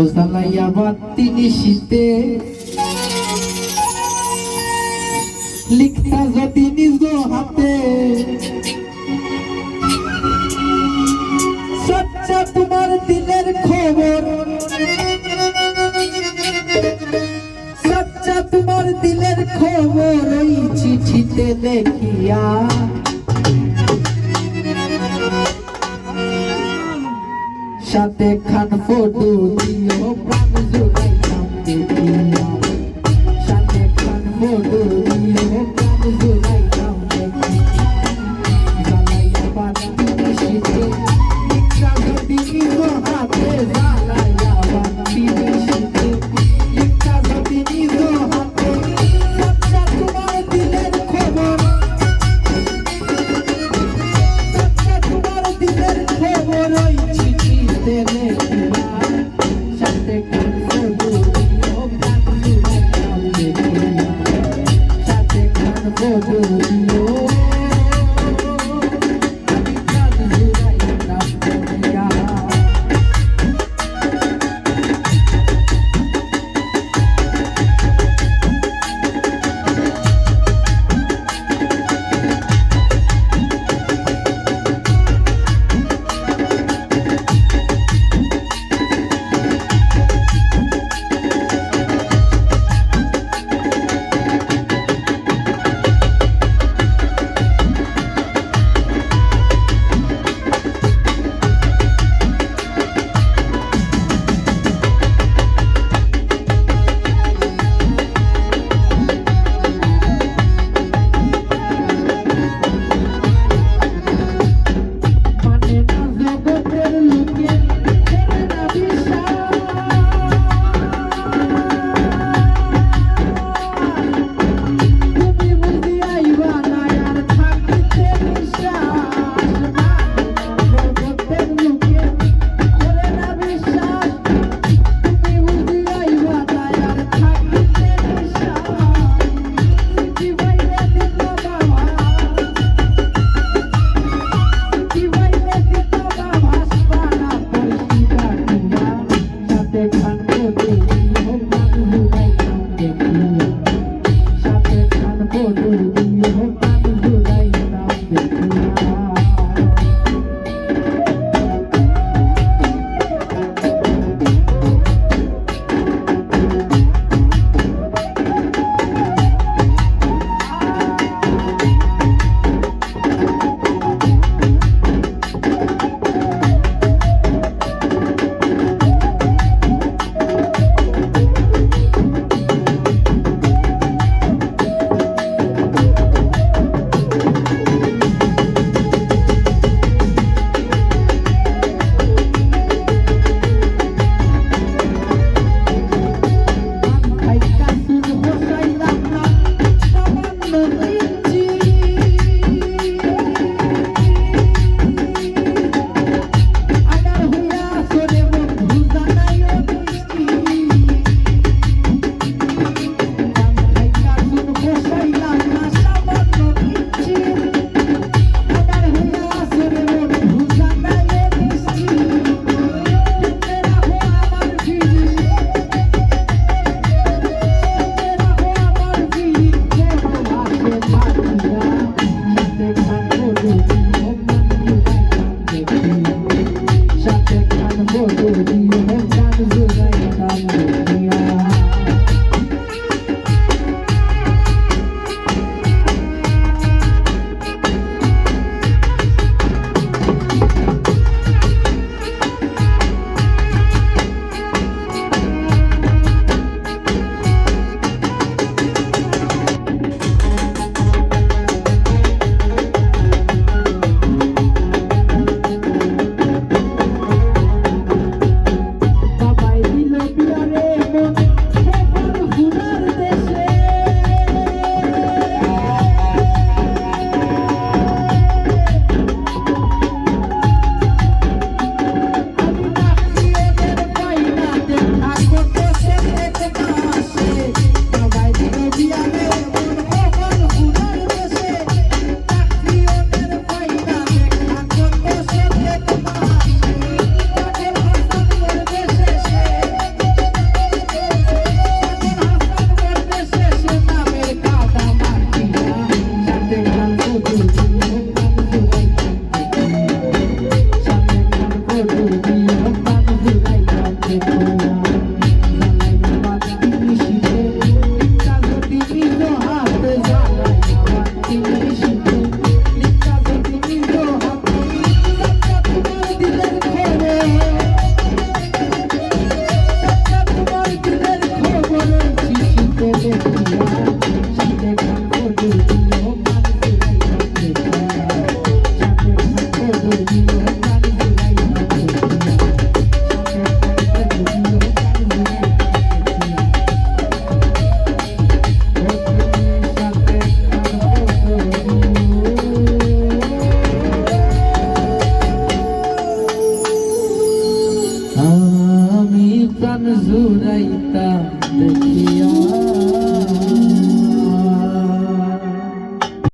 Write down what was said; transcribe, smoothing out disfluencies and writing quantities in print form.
জ্বালাইয়া বাতি নিশিতে লিখতা যদি নিজ হাতে সচ্চা তোমার দিলের খবর সচ্চা তোমার দিলের খবর ওই চিঠিতে লেখিয়া সাথে খান ফটো দিও প্রাণ জুড়াইলাম দেখিয়া সাথে খান ফটো দিও প্রাণ জুড়াইলাম দেখিয়া জ্বালাইয়া বাতি নিশিতে লিখতা যদি নিজ হাতে জ্বালাইয়া বাতি নিশিতে লিখতা যদি নিজ হাতে সচ্চা তোমার দিলের খবর সচ্চা তোমার দিলের খবর ওই চিঠিতে লেখিয়া সাথে খান ফটো দিও প্রাণ জুড়াইলাম দেখিয়া সাথে খান ফটো দিও প্রাণ জুড়াইলাম দেখিয়া দেখিয়া সাথে ভাগ্য দিও মান জুড়াইয়া দেখিয়া সাথে ভাগ্য দিও মান জুড়াইয়া দেখিয়া সাথে ভাগ্য দিও মান জুড়াইয়া দেখিয়া আমি প্রাণ জুড়াইতাম দেখিয়া